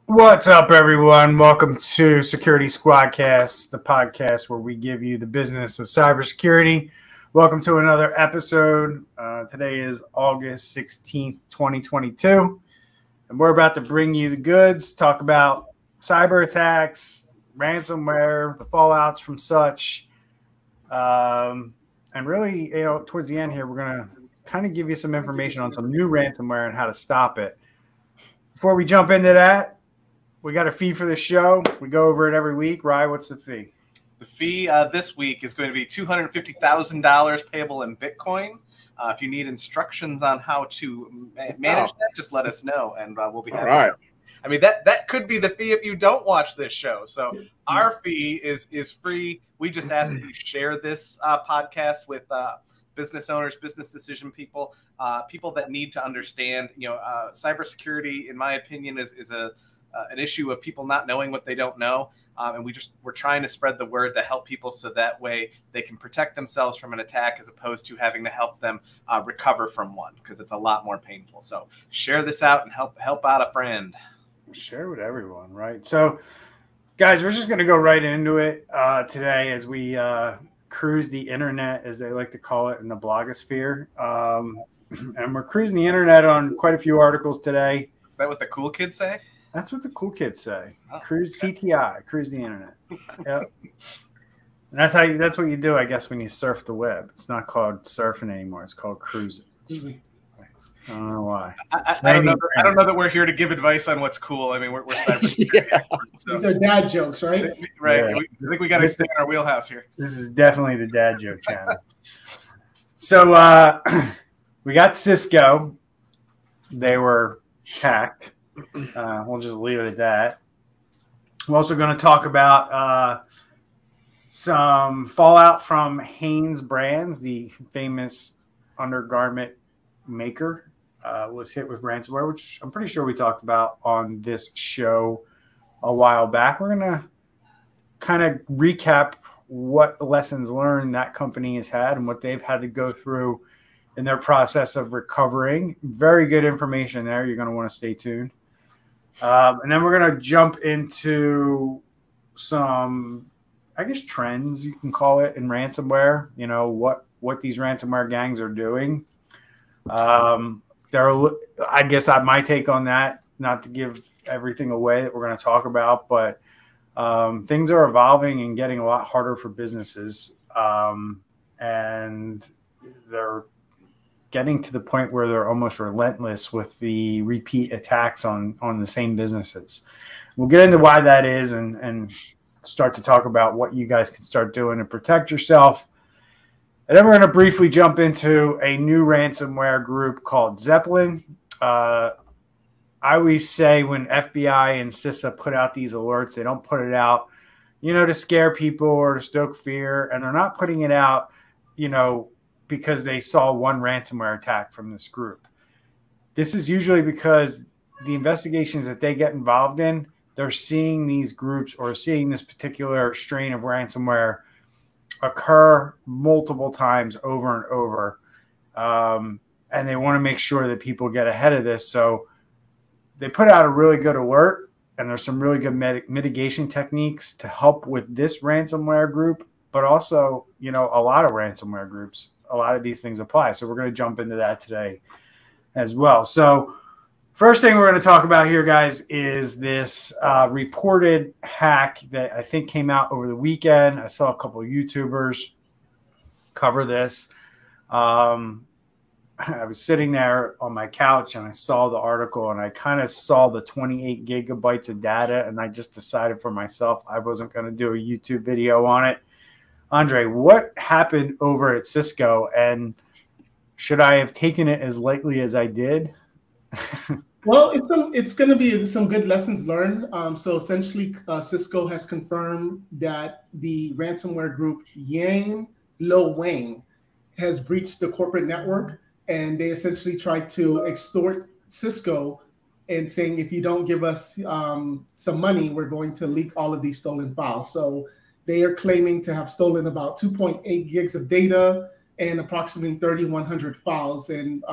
What's up, everyone? Welcome to Security Squadcast, the podcast where we give you the business of cybersecurity. Welcome to another episode. Today is August 16th, 2022, and we're about to bring you the goods, talk about cyber attacks, ransomware, the fallouts from such, and really, towards the end here, we're going to kind of give you some information on some new ransomware and how to stop it. Before we jump into that, we got a fee for the show. We go over it every week. Rye, what's the fee? The fee this week is going to be $250,000 payable in Bitcoin. If you need instructions on how to manage that, just let us know, and we'll be happy. All right. I mean, that could be the fee if you don't watch this show. So our fee is free. We just ask that you share this podcast with business owners, business decision people, people that need to understand. Cybersecurity, in my opinion, is an issue of people not knowing what they don't know. And we're trying to spread the word to help people so that way they can protect themselves from an attack as opposed to having to help them recover from one, because it's a lot more painful. So share this out and help out a friend. Share with everyone, right? So, guys, we're just going to go right into it today as we cruise the internet, as they like to call it, in the blogosphere. And we're cruising the internet on quite a few articles today. Is that what the cool kids say? That's what the cool kids say. Cruise CTI, cruise the internet. Yep. And that's what you do, I guess, when you surf the web. It's not called surfing anymore. It's called cruising. I don't know why. I don't know that we're here to give advice on what's cool. I mean, we're cybersecurity experts. So. These are dad jokes, right? Right. Yeah. I think we got to stay in our wheelhouse here. This is definitely the dad joke channel. So we got Cisco. They were hacked. We'll just leave it at that. We're also going to talk about some fallout from HanesBrands, the famous undergarment maker, was hit with ransomware, which I'm pretty sure we talked about on this show a while back. We're going to kind of recap what lessons learned that company has had and what they've had to go through in their process of recovering. Very good information there. You're going to want to stay tuned. And then we're going to jump into some, I guess, trends, you can call it, in ransomware. You know, what these ransomware gangs are doing. I guess my take on that, not to give everything away that we're going to talk about, but things are evolving and getting a lot harder for businesses. And they're getting to the point where they're almost relentless with the repeat attacks on the same businesses. We'll get into why that is and start to talk about what you guys can start doing to protect yourself. And then we're going to briefly jump into a new ransomware group called Zeppelin. I always say when FBI and CISA put out these alerts, they don't put it out, to scare people or to stoke fear. And they're not putting it out, because they saw one ransomware attack from this group. This is usually because the investigations that they get involved in, they're seeing these groups or seeing this particular strain of ransomware occur multiple times over and over. And they want to make sure that people get ahead of this. So they put out a really good alert, and there's some really good mitigation techniques to help with this ransomware group, but also, a lot of ransomware groups. A lot of these things apply. So we're going to jump into that today as well. So first thing we're going to talk about here, guys, is this reported hack that I think came out over the weekend. I saw a couple of YouTubers cover this. I was sitting there on my couch and I saw the article and I kind of saw the 28 gigabytes of data, and I just decided for myself I wasn't going to do a YouTube video on it. Andre, what happened over at Cisco, and should I have taken it as lightly as I did? Well, it's going to be some good lessons learned. So essentially, Cisco has confirmed that the ransomware group Yanluowang has breached the corporate network, and they essentially tried to extort Cisco and saying, if you don't give us some money, we're going to leak all of these stolen files. So they are claiming to have stolen about 2.8 gigs of data and approximately 3,100 files. And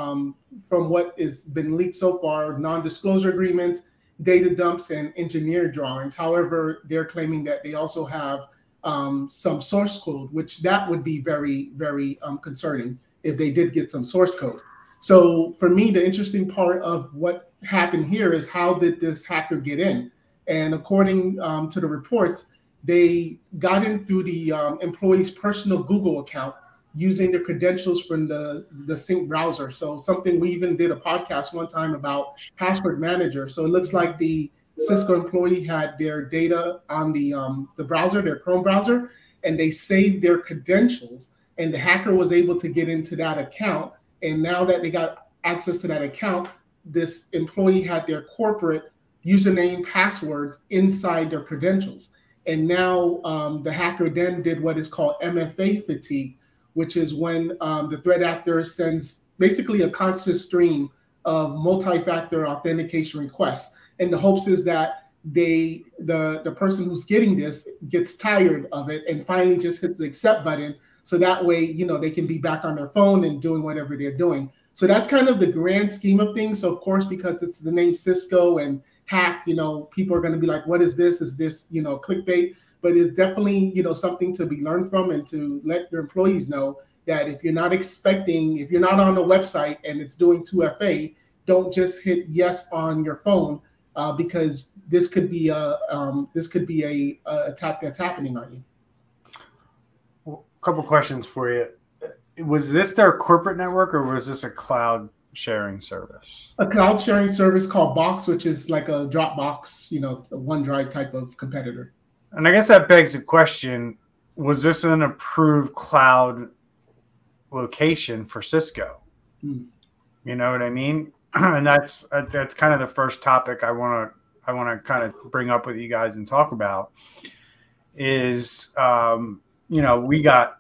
from what has been leaked so far, non-disclosure agreements, data dumps and engineer drawings. However, they're claiming that they also have some source code, which that would be very, very concerning if they did get some source code. So for me, the interesting part of what happened here is how did this hacker get in? And according to the reports, they got in through the employee's personal Google account using the credentials from the sync browser. So something we even did a podcast one time about password manager. So it looks like the Cisco employee had their data on the browser, their Chrome browser, and they saved their credentials, and the hacker was able to get into that account. And now that they got access to that account, this employee had their corporate username, passwords inside their credentials. And now the hacker then did what is called MFA fatigue, which is when the threat actor sends basically a constant stream of multi-factor authentication requests. And the hopes is that the person who's getting this gets tired of it and finally just hits the accept button. So that way, you know, they can be back on their phone and doing whatever they're doing. So that's kind of the grand scheme of things. So of course, because it's the name Cisco and hack, you know, people are going to be like, what is this? Is this, you know, clickbait? But it's definitely, you know, something to be learned from, and to let your employees know that if you're not expecting, if you're not on the website and it's doing 2FA, don't just hit yes on your phone, because this could be a attack that's happening on you. Well, a couple questions for you. Was this their corporate network, or was this a cloud sharing service? A cloud sharing service called Box, which is like a Dropbox, you know, a OneDrive type of competitor. And I guess that begs the question, was this an approved cloud location for Cisco? You know what I mean? And that's kind of the first topic I want to kind of bring up with you guys and talk about is, you know,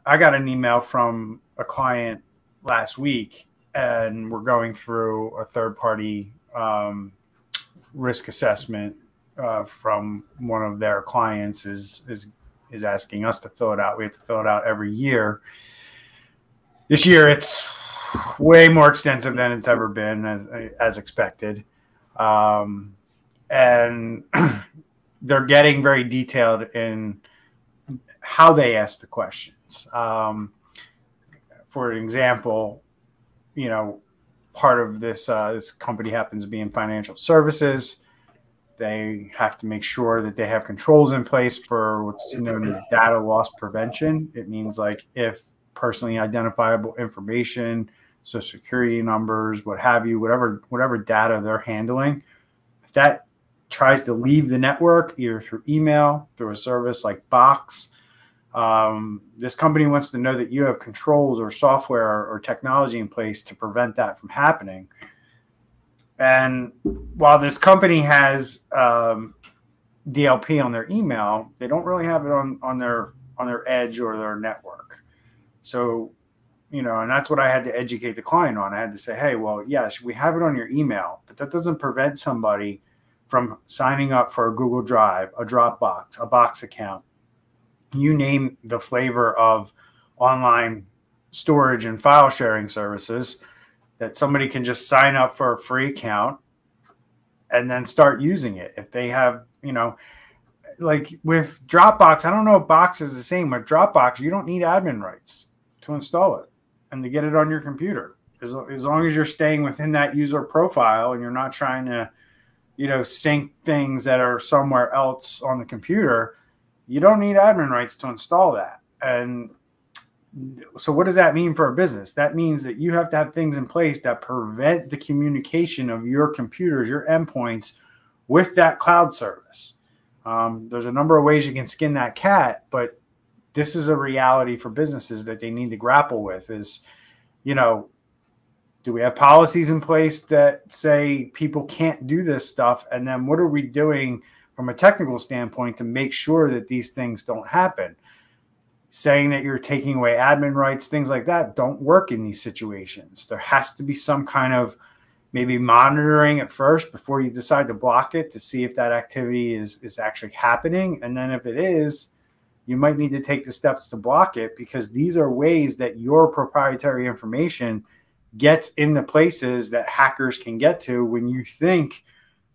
I got an email from a client last week, and we're going through a third-party risk assessment from one of their clients is asking us to fill it out. We have to fill it out every year. This year, it's way more extensive than it's ever been, as expected. And they're getting very detailed in how they ask the questions. For example, you know, part of this this company happens to be in financial services. They have to make sure that they have controls in place for what's known as data loss prevention. It means like if personally identifiable information, social security numbers, what have you, whatever data they're handling, if that tries to leave the network, either through email, through a service like Box, this company wants to know that you have controls or software or technology in place to prevent that from happening. And while this company has DLP on their email, they don't really have it on their edge or their network. So, you know, and that's what I had to educate the client on. I had to say, hey, well, yes, we have it on your email, but that doesn't prevent somebody from signing up for a Google Drive, a Dropbox, a Box account. You name the flavor of online storage and file sharing services, that somebody can just sign up for a free account and then start using it. If they have, you know, like with Dropbox, I don't know if Box is the same. With Dropbox, you don't need admin rights to install it and to get it on your computer. As long as you're staying within that user profile and you're not trying to, you know, sync things that are somewhere else on the computer, you don't need admin rights to install that. And so what does that mean for a business? That means that you have to have things in place that prevent the communication of your computers, your endpoints, with that cloud service. There's a number of ways you can skin that cat, but this is a reality for businesses that they need to grapple with is, you know, do we have policies in place that say people can't do this stuff? And then what are we doing from a technical standpoint to make sure that these things don't happen? Saying that you're taking away admin rights, things like that don't work in these situations. There has to be some kind of maybe monitoring at first before you decide to block it to see if that activity is actually happening. And then if it is, you might need to take the steps to block it, because these are ways that your proprietary information gets in the places that hackers can get to when you think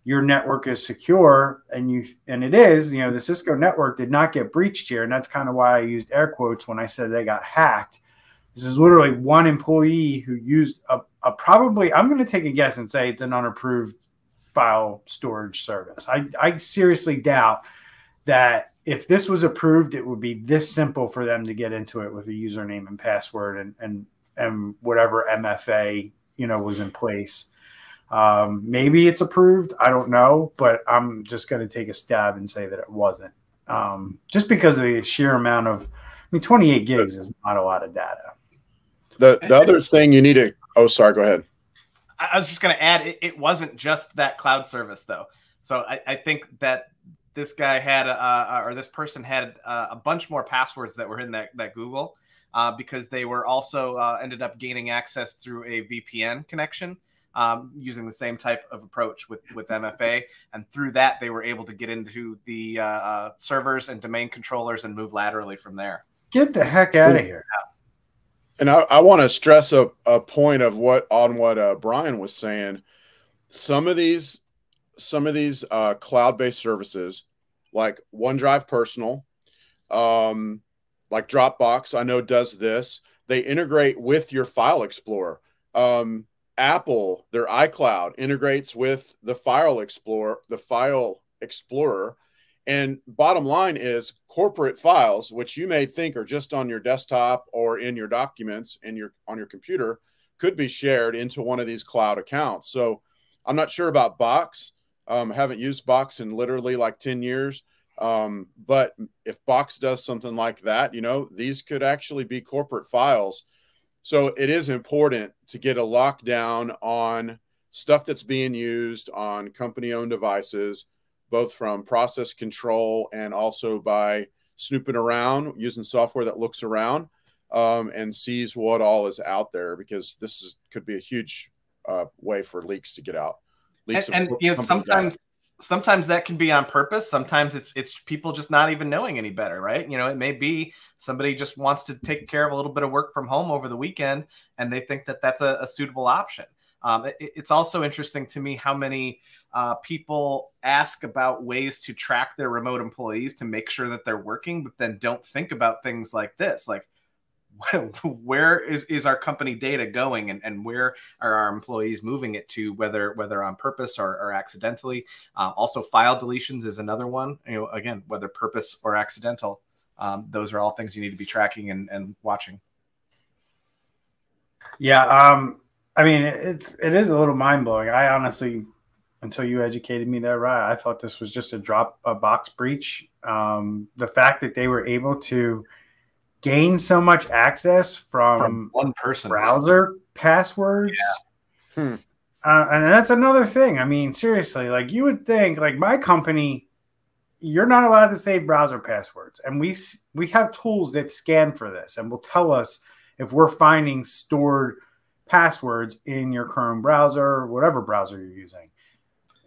your network is secure, and it is, the Cisco network did not get breached here. And that's kind of why I used air quotes when I said they got hacked. This is literally one employee who used a probably, I'm going to take a guess and say it's an unapproved file storage service. I seriously doubt that if this was approved, it would be this simple for them to get into it with a username and password and whatever MFA, was in place. Maybe it's approved. I don't know, but I'm just going to take a stab and say that it wasn't. Just because of the sheer amount of, 28 gigs is not a lot of data. The other thing you need to, oh, sorry, go ahead. I was just going to add, it wasn't just that cloud service though. So I think that this guy had, or this person had a bunch more passwords that were in that Google, because they were also ended up gaining access through a VPN connection, using the same type of approach with MFA. And through that, they were able to get into the servers and domain controllers and move laterally from there. Get the heck out of here. And I want to stress a point of what Bryan was saying. Some of these cloud-based services, like OneDrive Personal, like Dropbox, I know does this. They integrate with your File Explorer. Apple, their iCloud integrates with the File Explorer. And bottom line is corporate files, which you may think are just on your desktop or in your documents on your computer, could be shared into one of these cloud accounts. So I'm not sure about Box. Haven't used Box in literally like 10 years. But if Box does something like that, these could actually be corporate files. So it is important to get a lockdown on stuff that's being used on company-owned devices, both from process control and also by snooping around, using software that looks around and sees what all is out there, because this could be a huge way for leaks to get out. Leaks and sometimes that can be on purpose. Sometimes it's people just not even knowing any better, right? It may be somebody just wants to take care of a little bit of work from home over the weekend, and they think that that's a suitable option. It's also interesting to me how many people ask about ways to track their remote employees to make sure that they're working, but then don't think about things like this. Like, where is our company data going, and where are our employees moving it to, whether on purpose or accidentally? Also, file deletions is another one. Again, whether purpose or accidental, those are all things you need to be tracking and watching. Yeah. It is a little mind blowing. I honestly, until you educated me there, right, I thought this was just a box breach. The fact that they were able to gain so much access from one person browser passwords. Yeah. And that's another thing. Seriously, like you would think, like my company, you're not allowed to save browser passwords. And we have tools that scan for this and will tell us if we're finding stored passwords in your Chrome browser or whatever browser you're using.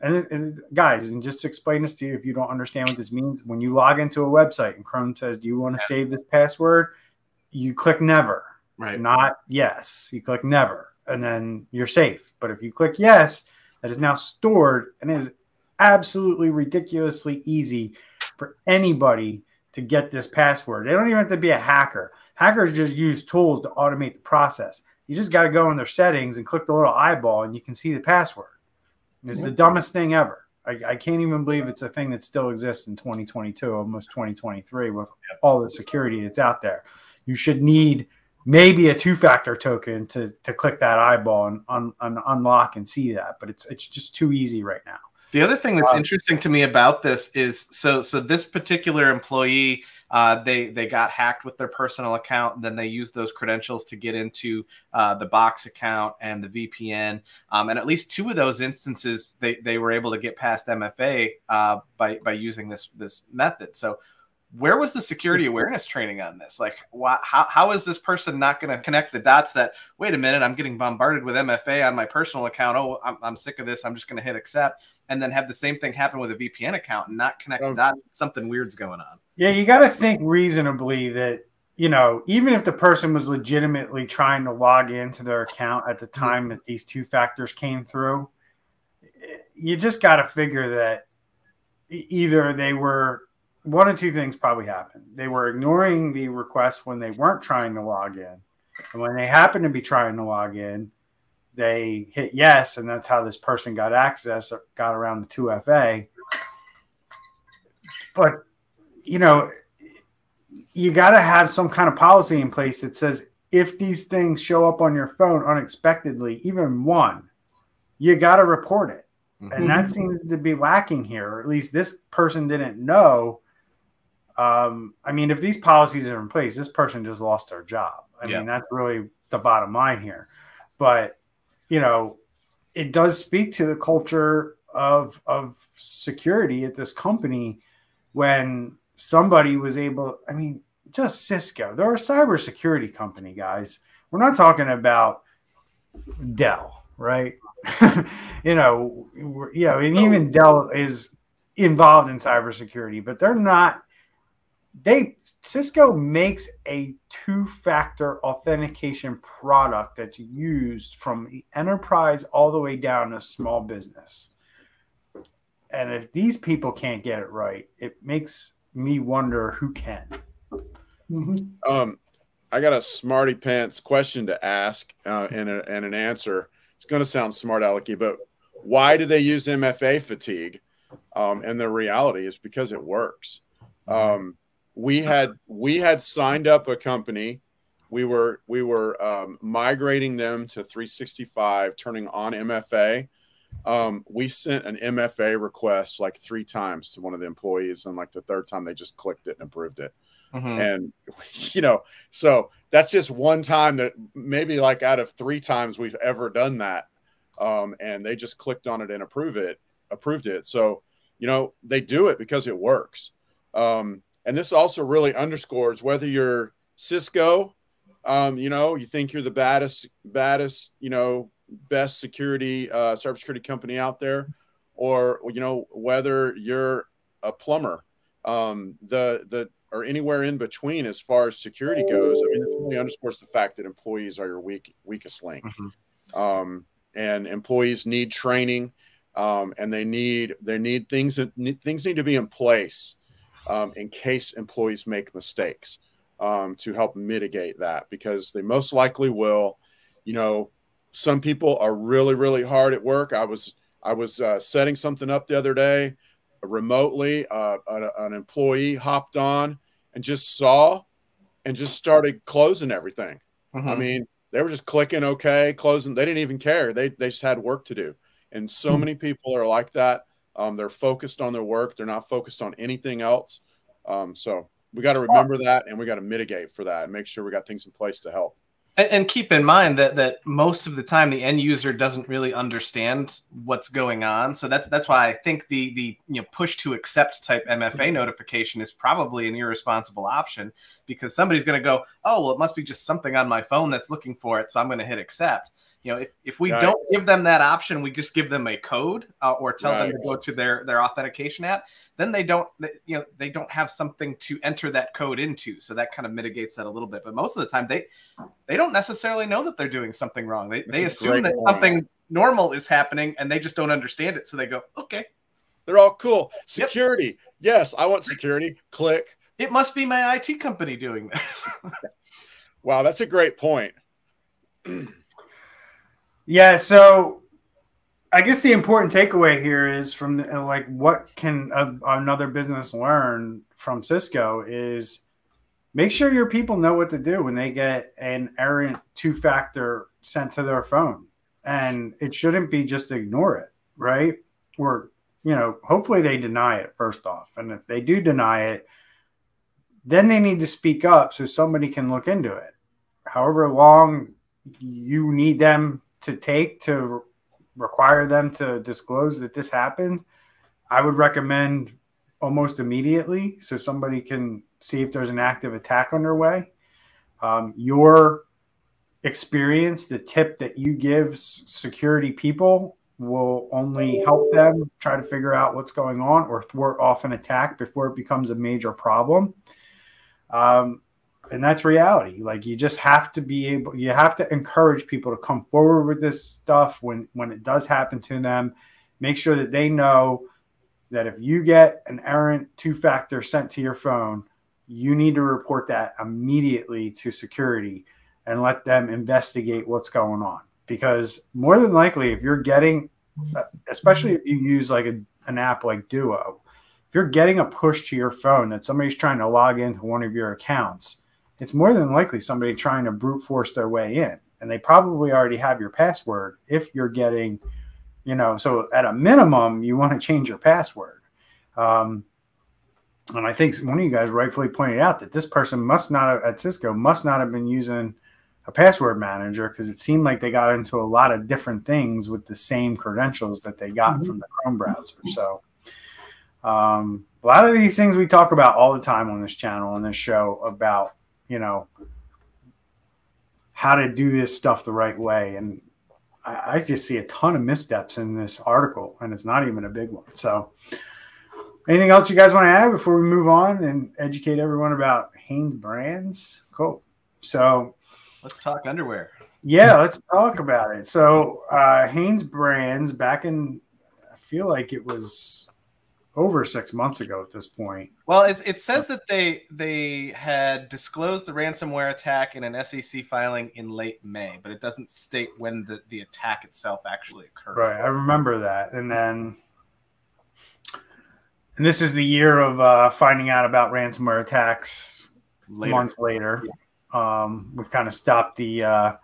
And guys, and just to explain this to you, if you don't understand what this means, when you log into a website and Chrome says, do you want to save this password? You click never, right? Not yes. You click never, and then you're safe. But if you click yes, that is now stored, and it is absolutely ridiculously easy for anybody to get this password. They don't even have to be a hacker. Hackers just use tools to automate the process. You just got to go in their settings and click the little eyeball, and you can see the password. It's the dumbest thing ever. I can't even believe it's a thing that still exists in 2022, almost 2023, with all the security that's out there. You should need maybe a two-factor token to click that eyeball and unlock and see that, but it's just too easy right now. The other thing that's interesting to me about this is so this particular employee, they got hacked with their personal account, and then they used those credentials to get into the Box account and the VPN. And at least two of those instances, they were able to get past MFA by using this method. So where was the security awareness training on this? Like, how is this person not going to connect the dots that, wait a minute, I'm getting bombarded with MFA on my personal account. Oh, I'm sick of this. I'm just going to hit accept, and then have the same thing happen with a VPN account and not connect the dots. Something weird's going on. Yeah, you got to think reasonably that, even if the person was legitimately trying to log into their account at the time that these two factors came through, you just got to figure that either they were, one of two things probably happened. They were ignoring the request when they weren't trying to log in. And when they happened to be trying to log in, they hit yes, and that's how this person got access or got around the 2FA. But, you know, you got to have some kind of policy in place that says if these things show up on your phone unexpectedly, even one, you got to report it. Mm-hmm. And that seems to be lacking here, or at least this person didn't know. I mean, if these policies are in place, this person just lost their job. I mean, that's really the bottom line here. But, you know, it does speak to the culture of security at this company when somebody was able, I mean, just Cisco. They're a cybersecurity company, guys. We're not talking about Dell, right? And even Dell is involved in cybersecurity, but they're not. Cisco makes a two-factor authentication product that's used from the enterprise all the way down to small business. And if these people can't get it right, it makes me wonder who can. Mm-hmm. I got a smarty pants question to ask and an answer. It's going to sound smart alecky, but why do they use MFA fatigue? And the reality is because it works. We had signed up a company. We were migrating them to 365, turning on MFA. We sent an MFA request like 3 times to one of the employees, and like the 3rd time they just clicked it and approved it. Mm-hmm. And you know, so that's just one time that maybe like out of 3 times we've ever done that. And they just clicked on it and approved it. So, you know, they do it because it works. And this also really underscores whether you're Cisco, you know, you think you're the baddest, you know, best security, cybersecurity company out there, or, you know, whether you're a plumber, or anywhere in between as far as security goes. I mean, it really underscores the fact that employees are your weakest link. Mm-hmm. And employees need training, and they need things need to be in place in case employees make mistakes, to help mitigate that, because they most likely will. You know, some people are really, really hard at work. I was setting something up the other day remotely. An employee hopped on and just saw and just started closing everything. Mm-hmm. I mean, they were just clicking OK, closing. They didn't even care. They just had work to do. And so many people are like that. They're focused on their work. They're not focused on anything else. So we got to remember that, and we got to mitigate for that and make sure we got things in place to help. And keep in mind that most of the time the end user doesn't really understand what's going on. So that's why I think the push to accept type MFA notification is probably an irresponsible option, because somebody's going to go, oh, well, it must be just something on my phone that's looking for it, so I'm going to hit accept. You know, if we don't give them that option, we just give them a code or tell them to go to their authentication app, then they don't have something to enter that code into. So that kind of mitigates that a little bit. But most of the time, they don't necessarily know that they're doing something wrong. They assume that something normal is happening, and they just don't understand it. So they go, okay. They're all cool. Security. Yep. Yes, I want security. Click. It must be my IT company doing this. Wow, that's a great point. Yeah, so I guess the important takeaway here is from what can another business learn from Cisco is make sure your people know what to do when they get an errant 2-factor sent to their phone. And it shouldn't be just ignore it, right? Or, you know, hopefully they deny it first off. And if they do deny it, then they need to speak up so somebody can look into it. However long you need them to take to require them to disclose that this happened, I would recommend almost immediately so somebody can see if there's an active attack underway. Your experience, the tip that you give security people will only help them try to figure out what's going on or thwart off an attack before it becomes a major problem. And that's reality. Like, you just have to you have to encourage people to come forward with this stuff when it does happen to them, make sure that they know that if you get an errant two-factor sent to your phone, you need to report that immediately to security and let them investigate what's going on. Because more than likely, if you're getting, especially if you use like an app like Duo, if you're getting a push to your phone that somebody's trying to log into one of your accounts, it's more than likely somebody trying to brute force their way in. And they probably already have your password if you're getting, so at a minimum, you want to change your password. And I think one of you guys rightfully pointed out that this person at Cisco must not have been using a password manager, because it seemed like they got into a lot of different things with the same credentials that they got from the Chrome browser. So a lot of these things we talk about all the time on this channel, on this show, about, how to do this stuff the right way. And I just see a ton of missteps in this article, and it's not even a big one. So anything else you guys want to add before we move on and educate everyone about HanesBrands? Cool. So let's talk underwear. Yeah, let's talk about it. So HanesBrands, back in, I feel like it was over 6 months ago at this point. Well, it says that they had disclosed the ransomware attack in an SEC filing in late May, but it doesn't state when the attack itself actually occurred. Right, I remember that. And this is the year of finding out about ransomware attacks months later. Yeah. We've kind of stopped the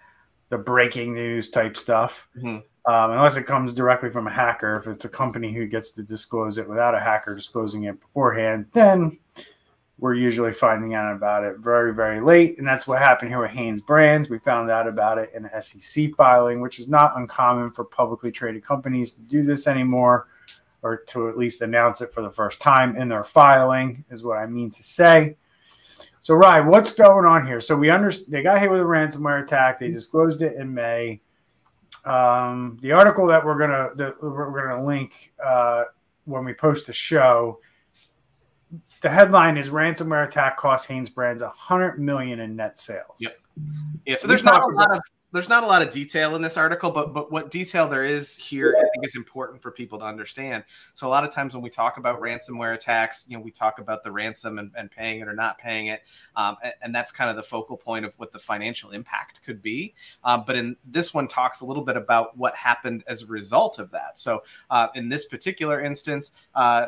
breaking news type stuff. Mm-hmm. Unless it comes directly from a hacker. If it's a company who gets to disclose it without a hacker disclosing it beforehand, then we're usually finding out about it very, very late. And that's what happened here with HanesBrands. We found out about it in an SEC filing, which is not uncommon for publicly traded companies to do this anymore, or to at least announce it for the first time in their filing, is what I mean to say. So, Ryan, what's going on here? So they got hit with a ransomware attack. They disclosed it in May. The article that we're gonna link when we post the show, the headline is "Ransomware Attack Cost HanesBrands $100 million in net sales." Yep. Yeah. So there's not a lot of detail in this article, but what detail there is here, I think, is important for people to understand. So a lot of times when we talk about ransomware attacks, we talk about the ransom and paying it or not paying it, and that's kind of the focal point of what the financial impact could be. But in this one, talks a little bit about what happened as a result of that. So in this particular instance,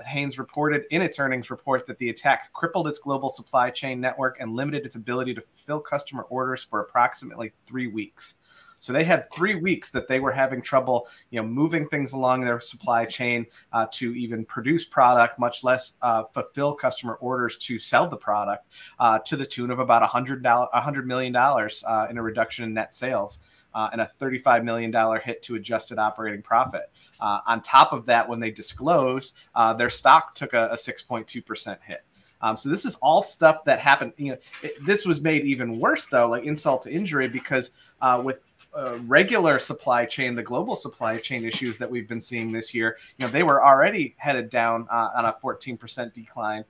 Hanes reported in its earnings report that the attack crippled its global supply chain network and limited its ability to fulfill customer orders for approximately 3 weeks. So they had 3 weeks that they were having trouble, moving things along their supply chain to even produce product, much less fulfill customer orders to sell the product, to the tune of about $100 million in a reduction in net sales and a $35 million hit to adjusted operating profit. On top of that, when they disclosed, their stock took a 6.2% hit. So this is all stuff that happened. This was made even worse, though, like insult to injury, because with regular supply chain, the global supply chain issues that we've been seeing this year, they were already headed down on a 14% decline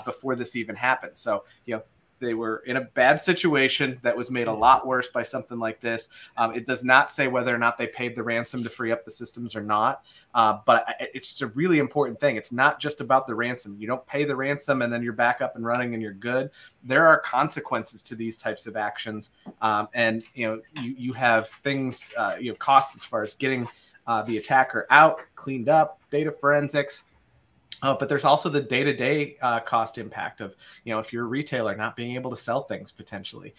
before this even happened. So, they were in a bad situation that was made a lot worse by something like this. It does not say whether or not they paid the ransom to free up the systems or not. But it's just a really important thing. It's not just about the ransom. You don't pay the ransom and then you're back up and running and you're good. There are consequences to these types of actions. And, you have things, costs as far as getting the attacker out, cleaned up, data forensics. But there's also the day-to-day cost impact of, if you're a retailer, not being able to sell things potentially.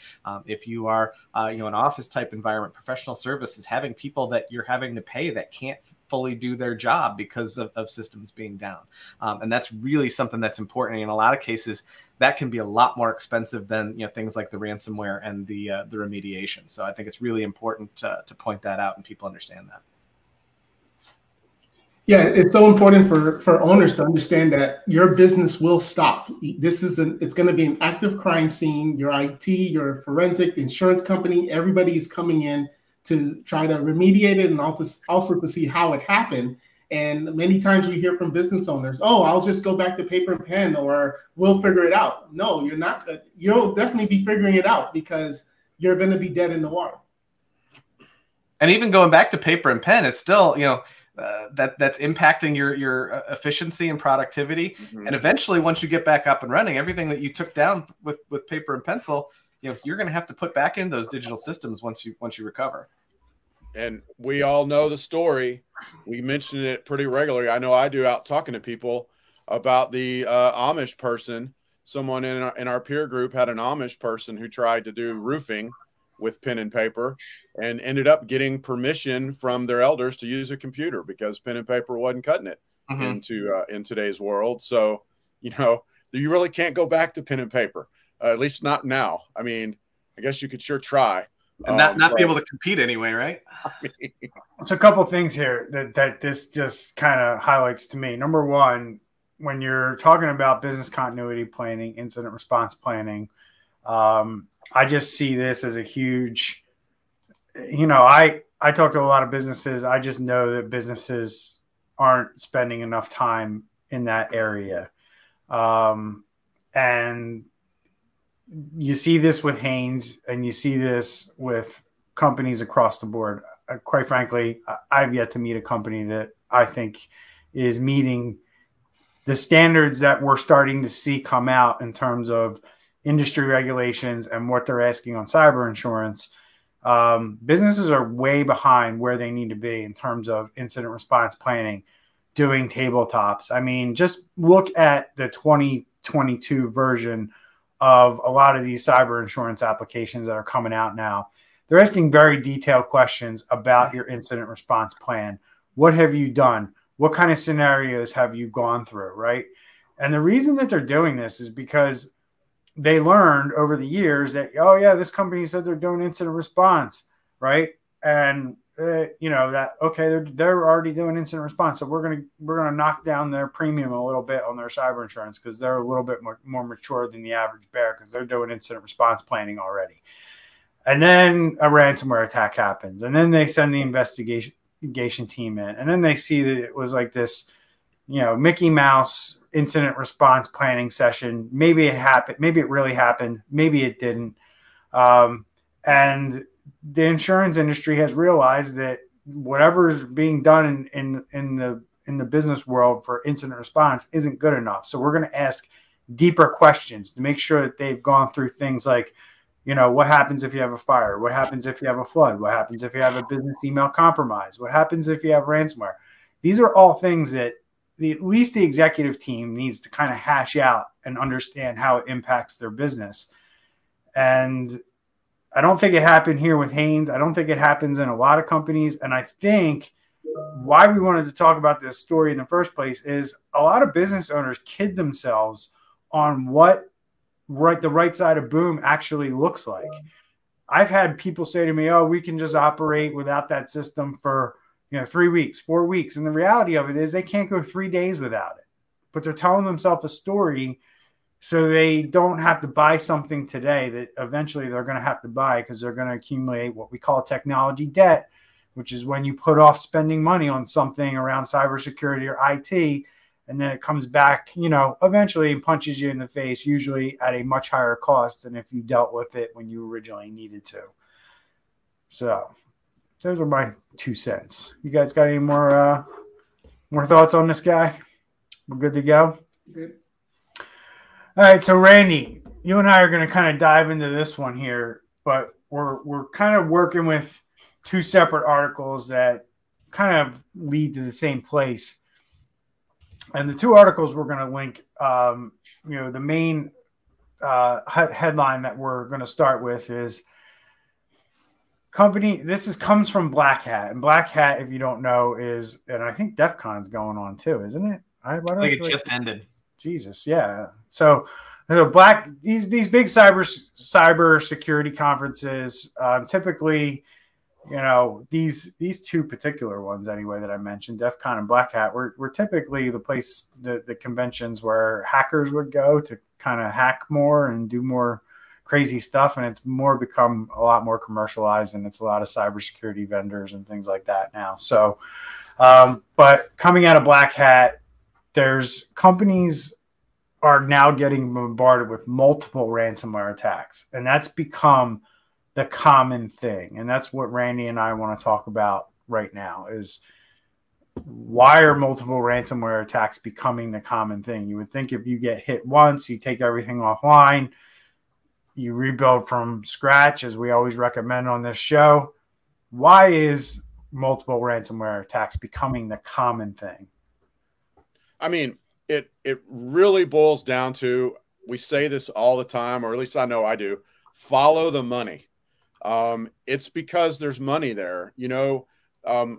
If you are, an office type environment, professional services, having people that you're having to pay that can't fully do their job because of systems being down. And that's really something that's important. In a lot of cases, that can be a lot more expensive than, things like the ransomware and the remediation. So I think it's really important to point that out and people understand that. Yeah, it's so important for owners to understand that your business will stop. It's going to be an active crime scene. Your IT, your forensic, insurance company, everybody is coming in to try to remediate it and also to see how it happened. And many times we hear from business owners, "Oh, I'll just go back to paper and pen, or we'll figure it out." No, you're not. You'll definitely be figuring it out because you're going to be dead in the water. And even going back to paper and pen is still, that's impacting your efficiency and productivity. And eventually, once you get back up and running, everything that you took down with paper and pencil, you're going to have to put back into those digital systems once you recover. And we all know the story. We mention it pretty regularly. I know I do, out talking to people about the Amish person. Someone in our peer group had an Amish person who tried to do roofing with pen and paper and ended up getting permission from their elders to use a computer because pen and paper wasn't cutting it in today's world. So, you really can't go back to pen and paper, at least not now. I mean, I guess you could sure try. And not be able to compete anyway, right? It's a couple things here that this just kind of highlights to me. Number one, when you're talking about business continuity planning, incident response planning, I just see this as a huge, I talk to a lot of businesses. I just know that businesses aren't spending enough time in that area. And you see this with Hanes, and you see this with companies across the board. Quite frankly, I've yet to meet a company that I think is meeting the standards that we're starting to see come out in terms of industry regulations and what they're asking on cyber insurance. Businesses are way behind where they need to be in terms of incident response planning, doing tabletops. I mean, just look at the 2022 version of a lot of these cyber insurance applications that are coming out now. They're asking very detailed questions about your incident response plan. What have you done? What kind of scenarios have you gone through, right? And the reason that they're doing this is because they learned over the years that, oh yeah, this company said they're doing incident response, right? And that, okay, they're already doing incident response, so we're gonna knock down their premium a little bit on their cyber insurance because they're a little bit more mature than the average bear because they're doing incident response planning already. And then a ransomware attack happens, and then they send the investigation team in, and then they see that it was like this, Mickey Mouse incident response planning session. Maybe it happened, maybe it really happened, maybe it didn't. And the insurance industry has realized that whatever is being done in the business world for incident response isn't good enough. So we're going to ask deeper questions to make sure that they've gone through things like, what happens if you have a fire? What happens if you have a flood? What happens if you have a business email compromise? What happens if you have ransomware? These are all things that at least the executive team needs to kind of hash out and understand how it impacts their business. And I don't think it happened here with Hanes. I don't think it happens in a lot of companies. And I think why we wanted to talk about this story in the first place is a lot of business owners kid themselves on what the right side of boom actually looks like. I've had people say to me, oh, we can just operate without that system for 3 weeks, 4 weeks. And the reality of it is they can't go 3 days without it. But they're telling themselves a story so they don't have to buy something today that eventually they're going to have to buy because they're going to accumulate what we call technology debt, which is when you put off spending money on something around cybersecurity or IT, and then it comes back, eventually and punches you in the face, usually at a much higher cost than if you dealt with it when you originally needed to. So those are my 2 cents. You guys got any more thoughts on this guy? We're good to go? Good. All right, so Randy, you and I are going to kind of dive into this one here, but we're kind of working with 2 separate articles that kind of lead to the same place. And the 2 articles we're going to link, the main headline that we're going to start with is company. Comes from Black Hat, and Black Hat, if you don't know, is, and I think DEF CON's going on too, isn't it? I think it just ended. Jesus, yeah. So these big cyber security conferences, typically, these 2 particular ones anyway that I mentioned, DEF CON and Black Hat, were typically the place, the conventions where hackers would go to kind of hack more and do more crazy stuff, and it's become a lot more commercialized, and it's a lot of cybersecurity vendors and things like that now. So, but coming out of Black Hat, there's companies are now getting bombarded with multiple ransomware attacks, and that's become the common thing. And that's what Randy and I want to talk about right now is why are multiple ransomware attacks becoming the common thing? You would think if you get hit once, you take everything offline, you rebuild from scratch, as we always recommend on this show. Why is multiple ransomware attacks becoming the common thing? I mean, it really boils down to, we say this all the time, or at least I know I do, follow the money. It's because there's money there. You know,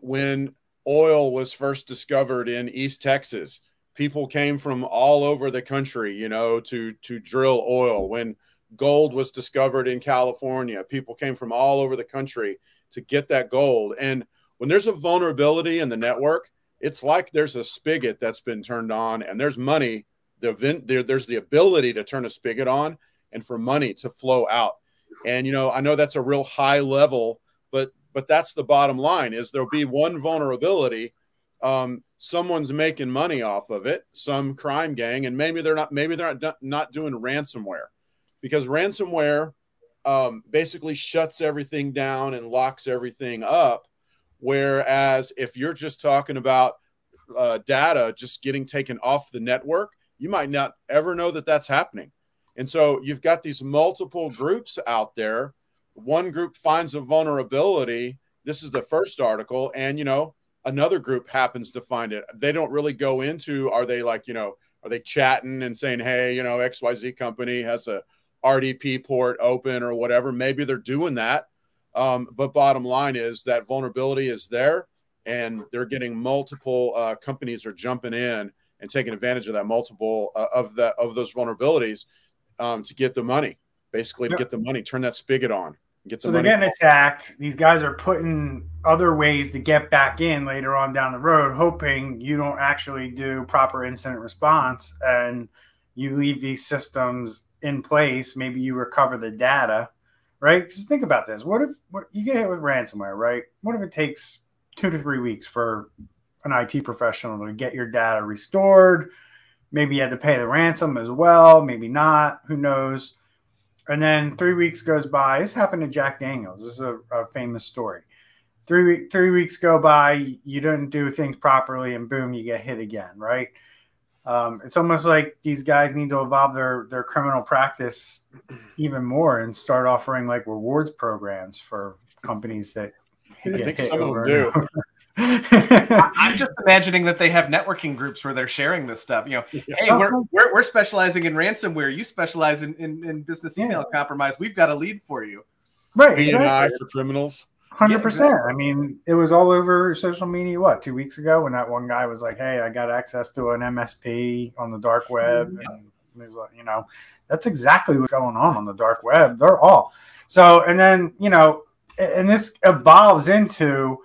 when oil was first discovered in East Texas, people came from all over the country, you know, to drill oil. When gold was discovered in California, people came from all over the country to get that gold. And when there's a vulnerability in the network, it's like there's a spigot that's been turned on, and there's money. There's the ability to turn a spigot on and for money to flow out. And, you know, I know that's a real high level, but that's the bottom line, is there'll be one vulnerability. Someone's making money off of it, some crime gang, and maybe they're not doing ransomware, because ransomware basically shuts everything down and locks everything up. Whereas if you're just talking about data just getting taken off the network, you might not ever know that that's happening. And so you've got these multiple groups out there. One group finds a vulnerability. This is the first article. And, you know, another group happens to find it. They don't really go into, are they like, you know, are they chatting and saying, hey, you know, XYZ company has a RDP port open or whatever. Maybe they're doing that. But bottom line is that vulnerability is there, and they're getting multiple companies are jumping in and taking advantage of that multiple of those vulnerabilities to get the money, basically to get the money, turn that spigot on. Get the so they're getting attacked. These guys are putting other ways to get back in later on down the road, hoping you don't actually do proper incident response and you leave these systems in place. Maybe you recover the data. Right? Just think about this. What if you get hit with ransomware, right? What if it takes 2 to 3 weeks for an IT professional to get your data restored? Maybe you had to pay the ransom as well. Maybe not. Who knows? And then 3 weeks goes by. This happened to Jack Daniels. This is a famous story. 3 weeks go by. You didn't do things properly, and boom, you get hit again, right? It's almost like these guys need to evolve their criminal practice even more and start offering like rewards programs for companies that I think some of them do. I'm just imagining that they have networking groups where they're sharing this stuff. You know, hey, we're specializing in ransomware. You specialize in business email compromise. We've got a lead for you. Right. B&I for criminals. 100%. I mean, it was all over social media, 2 weeks ago, when that one guy was like, hey, I got access to an MSP on the dark web. And he's like, you know, that's exactly what's going on the dark web. They're all. So, and then, you know, and this evolves into,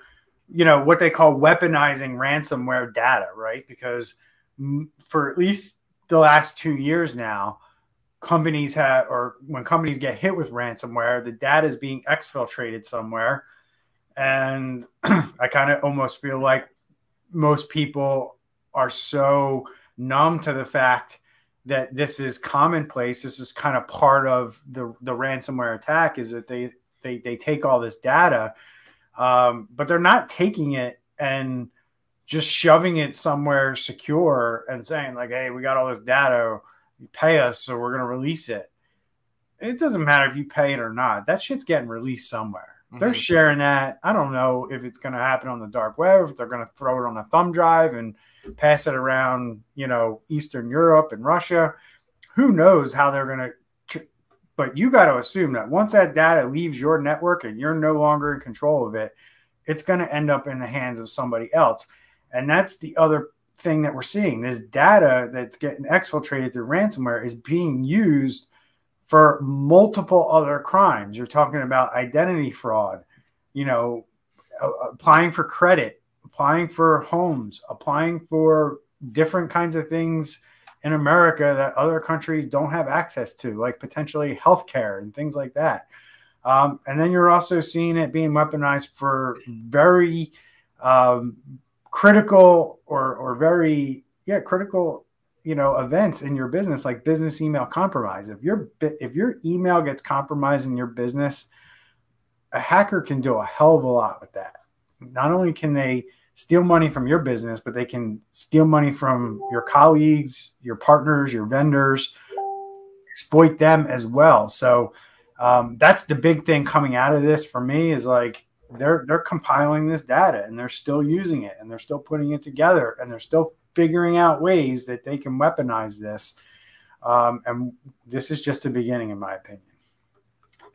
you know, what they call weaponizing ransomware data, right? Because for at least the last 2 years now, companies have, or when companies get hit with ransomware, the data is being exfiltrated somewhere. And I kind of almost feel like most people are so numb to the fact that this is commonplace. This is kind of part of the ransomware attack, is that they take all this data, but they're not taking it and just shoving it somewhere secure and saying like, hey, we got all this data, you pay us, so we're going to release it. It doesn't matter if you pay it or not. That shit's getting released somewhere. They're sharing that. I don't know if it's going to happen on the dark web, if they're going to throw it on a thumb drive and pass it around, you know, Eastern Europe and Russia. Who knows how they're going to, but you got to assume that once that data leaves your network and you're no longer in control of it, it's going to end up in the hands of somebody else. And that's the other thing that we're seeing. This data that's getting exfiltrated through ransomware is being used for multiple other crimes. You're talking about identity fraud, you know, applying for credit, applying for homes, applying for different kinds of things in America that other countries don't have access to, like potentially healthcare and things like that. And then you're also seeing it being weaponized for very critical or very critical, you know, events in your business, like business email compromise. If your email gets compromised in your business, a hacker can do a hell of a lot with that. Not only can they steal money from your business, but they can steal money from your colleagues, your partners, your vendors, exploit them as well. So that's the big thing coming out of this for me, is like they're compiling this data and they're still using it and they're still putting it together and they're still figuring out ways that they can weaponize this. And this is just the beginning, in my opinion.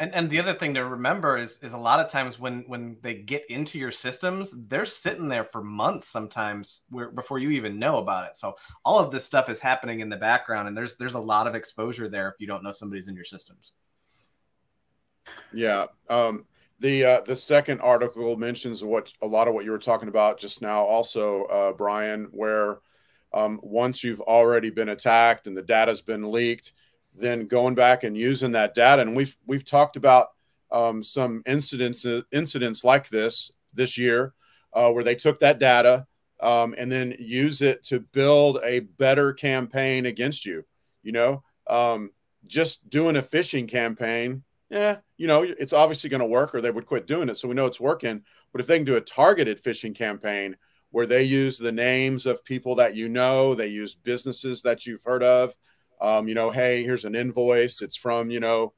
And the other thing to remember is a lot of times when they get into your systems, they're sitting there for months sometimes before you even know about it. So all of this stuff is happening in the background, and there's a lot of exposure there if you don't know somebody's in your systems. Yeah. The second article mentions a lot of what you were talking about just now also, Bryan, where once you've already been attacked and the data's been leaked, then going back and using that data. And we've talked about some incidents like this year where they took that data and then use it to build a better campaign against you. You know, just doing a phishing campaign, you know, it's obviously going to work or they would quit doing it. So we know it's working. But if they can do a targeted phishing campaign where they use the names of people that you know, they use businesses that you've heard of, you know, hey, here's an invoice. It's from, you know,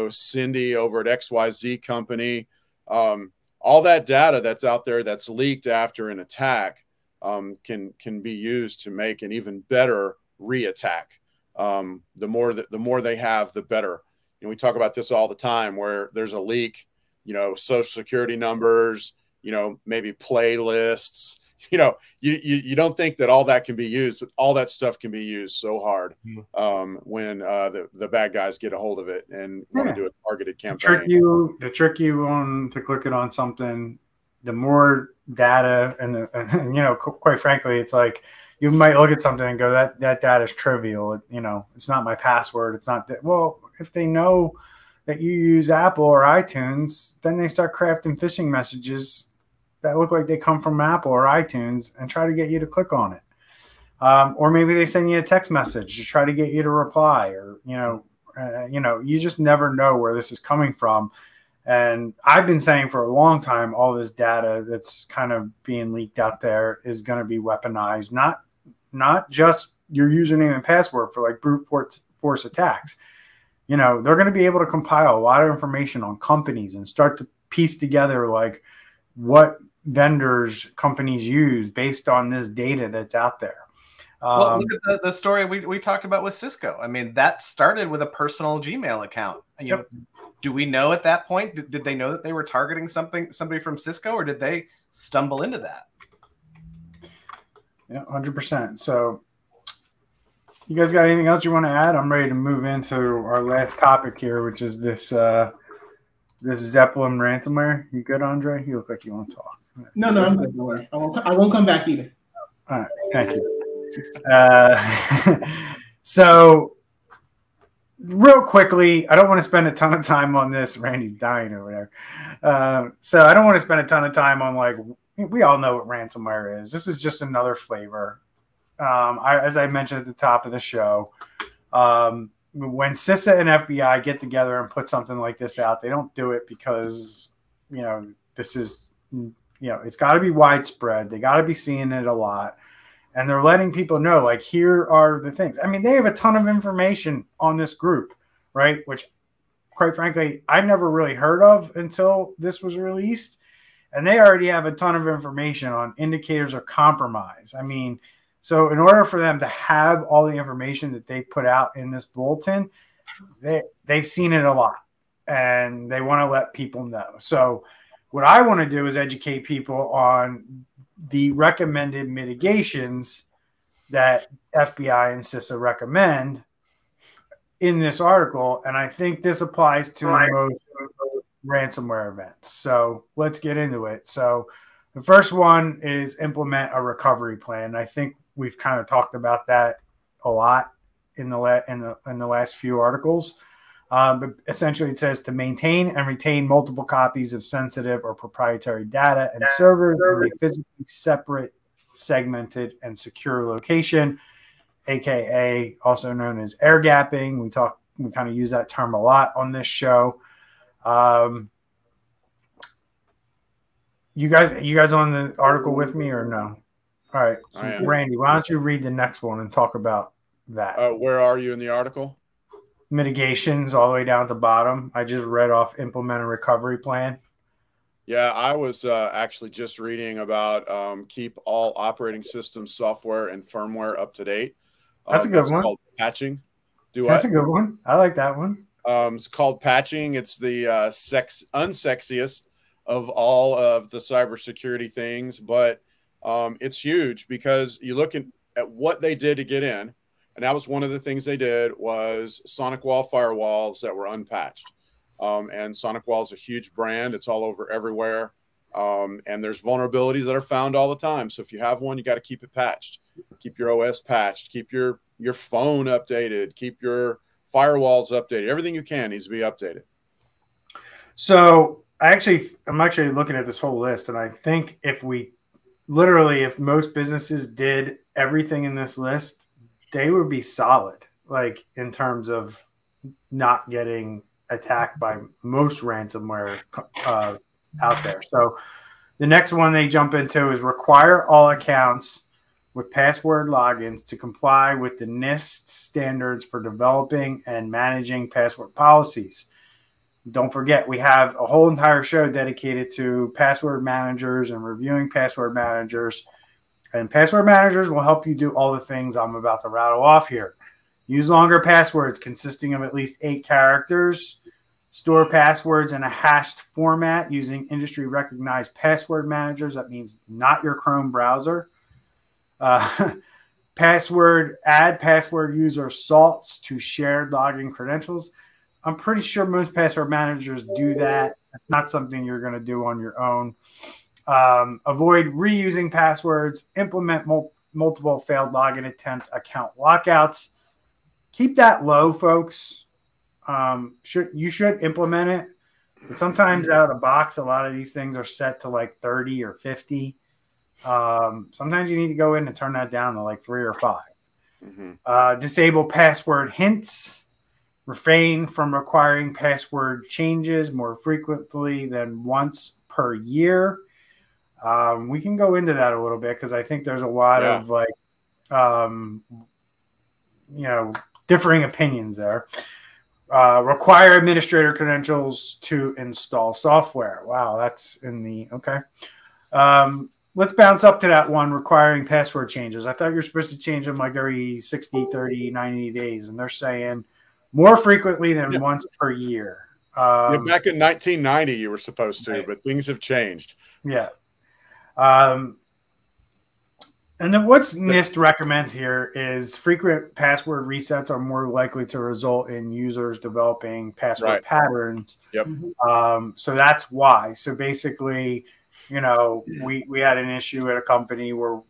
Cindy over at XYZ company. All that data that's out there that's leaked after an attack can be used to make an even better re-attack. The more they have, the better. You know, we talk about this all the time where there's a leak, you know, social security numbers, you know, maybe playlists. You know, you don't think that all that can be used, but all that stuff can be used so hard when the bad guys get a hold of it and want to do a targeted campaign. To trick you on to clicking on something, the more data and you know, quite frankly, it's like you might look at something and go, that data is trivial. You know, it's not my password. It's not that. Well, if they know that you use Apple or iTunes, then they start crafting phishing messages that look like they come from Apple or iTunes and try to get you to click on it. Or maybe they send you a text message to try to get you to reply, or, you just never know where this is coming from. And I've been saying for a long time, all this data that's kind of being leaked out there is going to be weaponized, not just your username and password for like brute force attacks. You know, they're going to be able to compile a lot of information on companies and start to piece together like what vendors companies use based on this data that's out there. Well, look at the story we talked about with Cisco. I mean, that started with a personal Gmail account. You know, do we know at that point, did they know that they were targeting somebody from Cisco, or did they stumble into that? Yeah, 100%. So you guys got anything else you want to add? I'm ready to move into our last topic here, which is this Zeppelin ransomware. You good, Andre? You look like you want to talk. No, I'm good. I won't come back either. All right, thank you. So real quickly, I don't want to spend a ton of time on this. Randy's dying over there. So I don't want to spend a ton of time on, like, we all know what ransomware is. This is just another flavor. As I mentioned at the top of the show, when CISA and FBI get together and put something like this out, they don't do it because, you know, this is, you know, it's got to be widespread. They got to be seeing it a lot. And they're letting people know, like, here are the things. I mean, they have a ton of information on this group, right? Which, quite frankly, I never really heard of until this was released. And they already have a ton of information on indicators of compromise. I mean, so in order for them to have all the information that they put out in this bulletin, they've seen it a lot. And they want to let people know. So what I want to do is educate people on the recommended mitigations that FBI and CISA recommend in this article. And I think this applies to most ransomware events. So let's get into it. So the first one is implement a recovery plan. I think we've kind of talked about that a lot in the last few articles. But essentially it says to maintain and retain multiple copies of sensitive or proprietary data and servers in a physically separate, segmented, and secure location, aka also known as air gapping. We kind of use that term a lot on this show. You guys on the article with me or no? All right, so Randy, why don't you read the next one and talk about that? Where are you in the article? Mitigations all the way down to the bottom. I just read off implement a recovery plan. Yeah, I was actually just reading about keep all operating systems, software, and firmware up to date. That's a good one. Called patching. That's a good one. I like that one. It's called patching. It's the unsexiest of all of the cybersecurity things, but it's huge because you look at what they did to get in, and that was one of the things they did was Sonic Wall firewalls that were unpatched. And Sonic Wall is a huge brand. It's all over everywhere. And there's vulnerabilities that are found all the time. So if you have one, you got to keep it patched. Keep your OS patched. Keep your phone updated. Keep your firewalls updated. Everything you can needs to be updated. So I'm actually looking at this whole list, and I think if most businesses did everything in this list, they would be solid, like in terms of not getting attacked by most ransomware out there. So the next one they jump into is require all accounts with password logins to comply with the NIST standards for developing and managing password policies. Don't forget, we have a whole entire show dedicated to password managers and reviewing password managers. And password managers will help you do all the things I'm about to rattle off here. Use longer passwords consisting of at least 8 characters. Store passwords in a hashed format using industry-recognized password managers. That means not your Chrome browser. Add password user salts to shared login credentials. I'm pretty sure most password managers do that. It's not something you're going to do on your own. Avoid reusing passwords. Implement multiple failed login attempt account lockouts. Keep that low, folks. You should implement it. But sometimes out of the box, a lot of these things are set to like 30 or 50. Sometimes you need to go in and turn that down to like 3 or 5. Mm-hmm. Disable password hints. Refrain from requiring password changes more frequently than once per year. We can go into that a little bit because I think there's a lot of like, differing opinions there. Require administrator credentials to install software. Wow, that's in the okay. Let's bounce up to that one, requiring password changes. I thought you're supposed to change them like every 60, 30, 90 days, and they're saying more frequently than once per year. Back in 1990, you were supposed to, but things have changed. Yeah. And then what NIST recommends here is frequent password resets are more likely to result in users developing password patterns. Yep. So that's why. So basically, we had an issue at a company where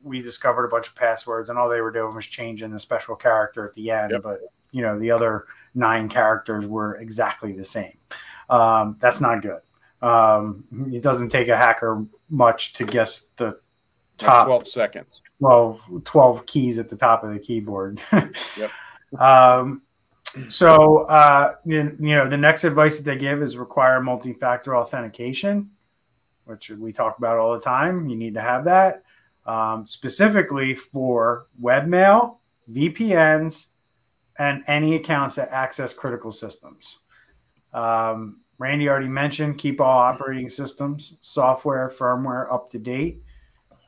we discovered a bunch of passwords and all they were doing was changing the special character at the end. Yep. But, the other 9 characters were exactly the same. That's not good. It doesn't take a hacker much to guess the top 12 seconds. Well, 12 keys at the top of the keyboard. Yep. So, the next advice that they give is require multi-factor authentication, which we talk about all the time. You need to have that specifically for webmail, VPNs, and any accounts that access critical systems. Randy already mentioned keep all operating systems, software, firmware up to date.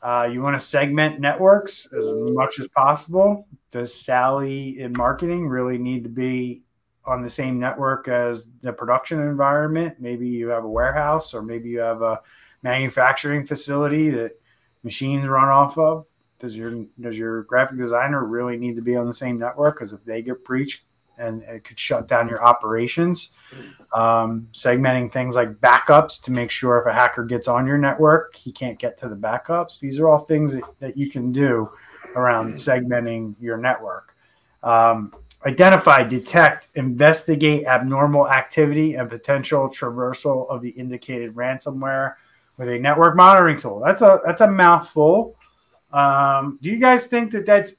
You want to segment networks as much as possible. Does Sally in marketing really need to be on the same network as the production environment? Maybe you have a warehouse or maybe you have a manufacturing facility that machines run off of. Does your graphic designer really need to be on the same network? Because if they get breached, and it could shut down your operations. Segmenting things like backups to make sure if a hacker gets on your network, he can't get to the backups. These are all things that you can do around segmenting your network. Identify, detect, investigate abnormal activity and potential traversal of the indicated ransomware with a network monitoring tool. That's a mouthful. Do you guys think that's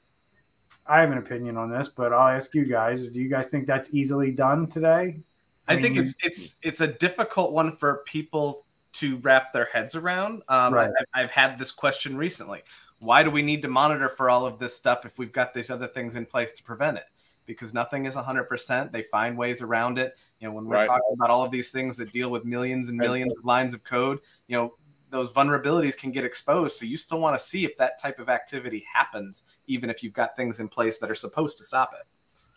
I have an opinion on this, but I'll ask you guys. Do you guys think that's easily done today? I think it's a difficult one for people to wrap their heads around. Right. I've had this question recently. Why do we need to monitor for all of this stuff if we've got these other things in place to prevent it? Because nothing is 100%. They find ways around it. You know, when we're talking about all of these things that deal with millions and millions of lines of code, you know, those vulnerabilities can get exposed. So you still want to see if that type of activity happens, even if you've got things in place that are supposed to stop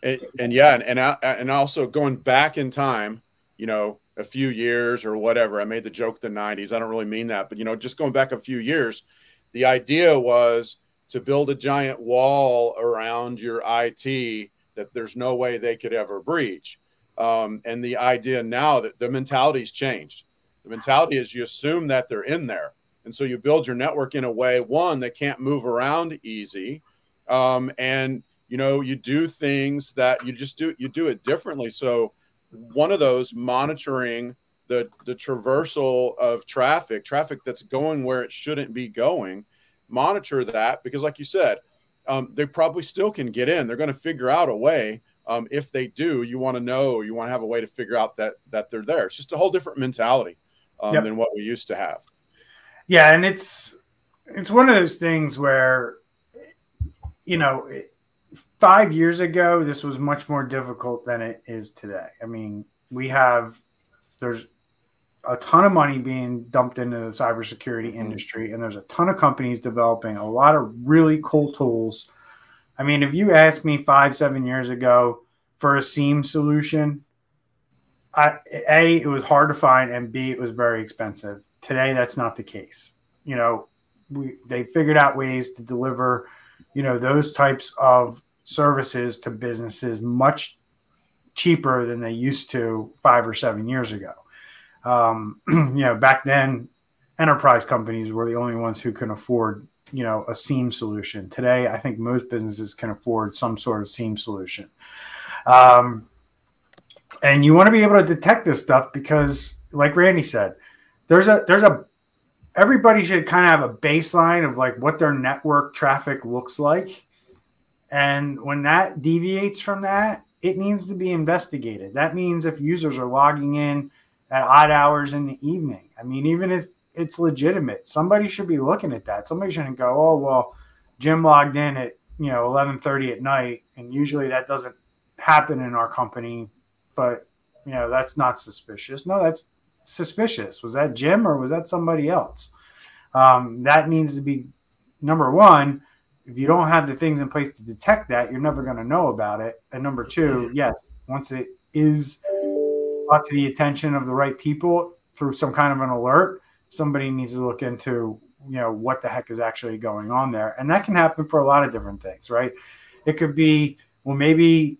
it. And also going back in time, you know, a few years or whatever. I made the joke the 90s. I don't really mean that, but, you know, just going back a few years, the idea was to build a giant wall around your IT that there's no way they could ever breach. And the idea now that the mentality's changed. The mentality is you assume that they're in there. And so you build your network in a way, one, that can't move around easy. And, you know, you do things that you do it differently. So one of those, monitoring the traversal of traffic that's going where it shouldn't be going, monitor that, because like you said, they probably still can get in. They're going to figure out a way. If they do, you want to know, you want to have a way to figure out that they're there. It's just a whole different mentality than what we used to have. Yeah. And it's one of those things where, you know, 5 years ago, this was much more difficult than it is today. I mean, there's a ton of money being dumped into the cybersecurity industry, and there's a ton of companies developing a lot of really cool tools. I mean, if you asked me 5-7 years ago for a SIEM solution, A, it was hard to find, and B, it was very expensive. Today, that's not the case. You know, they figured out ways to deliver, you know, those types of services to businesses much cheaper than they used to 5 or 7 years ago. You know, back then, enterprise companies were the only ones who can afford, you know, a SIEM solution. Today, I think most businesses can afford some sort of SIEM solution. And you want to be able to detect this stuff because, like Randy said, everybody should kind of have a baseline of like what their network traffic looks like. And when that deviates from that, it needs to be investigated. That means if users are logging in at odd hours in the evening, I mean, even if it's legitimate, somebody should be looking at that. Somebody shouldn't go, oh, well, Jim logged in at, you know, 11:30 at night. And usually that doesn't happen in our company, but, you know, that's not suspicious. No, that's suspicious. Was that Jim or was that somebody else? That needs to be, number one, if you don't have the things in place to detect that, you're never going to know about it. And number two, yes, once it is brought to the attention of the right people through some kind of an alert, somebody needs to look into, you know, what the heck is actually going on there. And that can happen for a lot of different things, right? It could be, well, maybe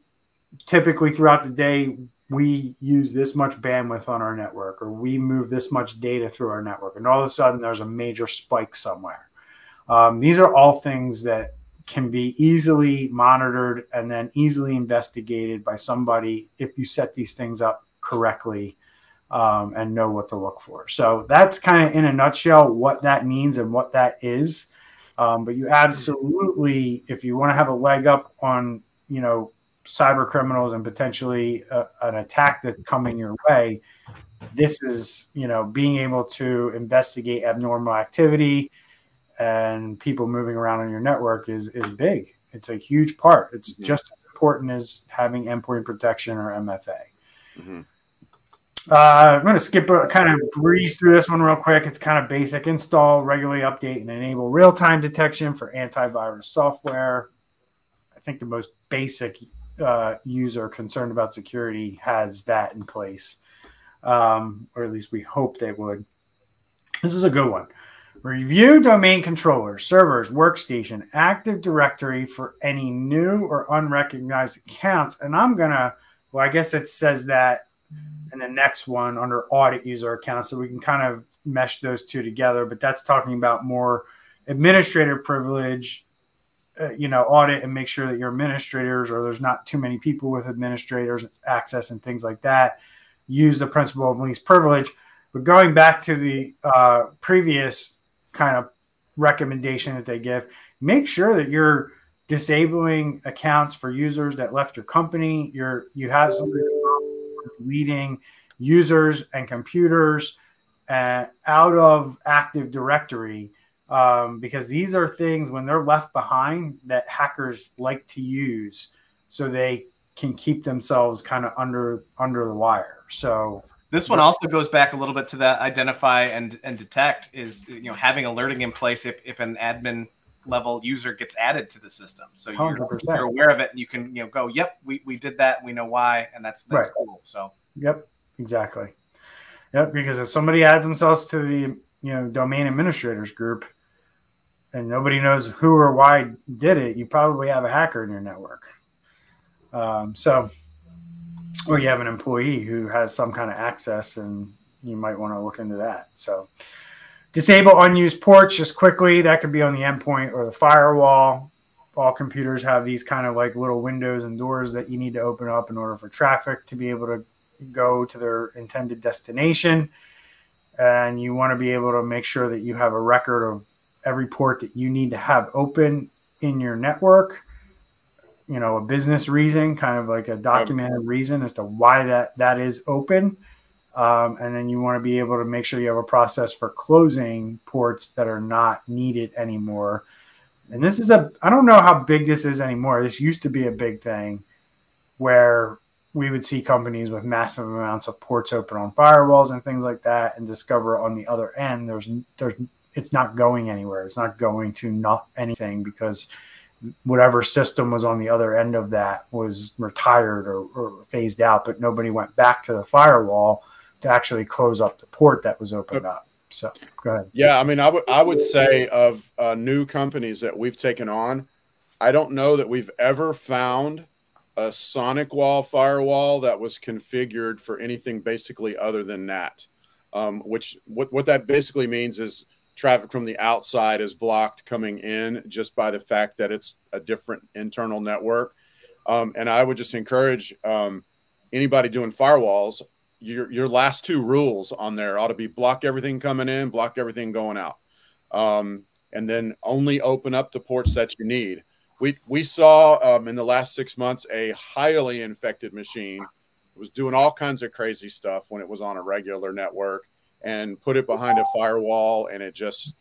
typically throughout the day, we use this much bandwidth on our network, or we move this much data through our network, and all of a sudden there's a major spike somewhere. These are all things that can be easily monitored and then easily investigated by somebody if you set these things up correctly and know what to look for. So that's kind of in a nutshell what that means and what that is. But you absolutely, if you want to have a leg up on, you know, cyber criminals and potentially an attack that's coming your way, this is, you know, being able to investigate abnormal activity and people moving around on your network is big. It's a huge part. It's just as important as having endpoint protection or MFA. I'm going to kind of breeze through this one real quick. It's kind of basic. Install, regularly update, and enable real-time detection for antivirus software. I think the most basic user concerned about security has that in place, or at least we hope they would. This is a good one. Review domain controllers, servers, workstation, Active Directory for any new or unrecognized accounts. And I'm going to, well, I guess it says that in the next one under audit user accounts, so we can kind of mesh those two together. But that's talking about more administrative privilege, you know, audit and make sure that your administrators, or there's not too many people with administrators access and things like that, use the principle of least privilege. But going back to the previous kind of recommendation that they give, make sure that you're disabling accounts for users that left your company. You have somebody deleting users and computers out of Active Directory, because these are things when they're left behind that hackers like to use so they can keep themselves kind of under the wire. So this one also goes back a little bit to that identify and detect is, having alerting in place if an admin level user gets added to the system. So you're aware of it and you can, go, yep, we did that. We know why. And that's right. Cool. So, yep, exactly. Yep. Because if somebody adds themselves to the, domain administrators group and nobody knows who or why did it, you probably have a hacker in your network. Or you have an employee who has some kind of access, and you might want to look into that. So disable unused ports just quickly. That could be on the endpoint or the firewall. All computers have these kind of like little windows and doors that you need to open up in order for traffic to be able to go to their intended destination. And you want to be able to make sure that you have a record of every port that you need to have open in your network. A business reason, kind of like a documented reason as to why that is open. And then you want to be able to make sure you have a process for closing ports that are not needed anymore. And this is I don't know how big this is anymore. This used to be a big thing where we would see companies with massive amounts of ports open on firewalls and things like that, and discover on the other end, it's not going anywhere. It's not going to not anything because whatever system was on the other end of that was retired or phased out, but nobody went back to the firewall to actually close up the port that was opened up. So go ahead. Yeah. I mean, I would say of new companies that we've taken on, I don't know that we've ever found a sonic wall firewall that was configured for anything basically other than that. What that basically means is traffic from the outside is blocked coming in just by the fact that it's a different internal network. And I would just encourage anybody doing firewalls, your last two rules on there ought to be block everything coming in, block everything going out. And then only open up the ports that you need. We saw in the last 6 months a highly infected machine. It was doing all kinds of crazy stuff when it was on a regular network, and put it behind a firewall, and it just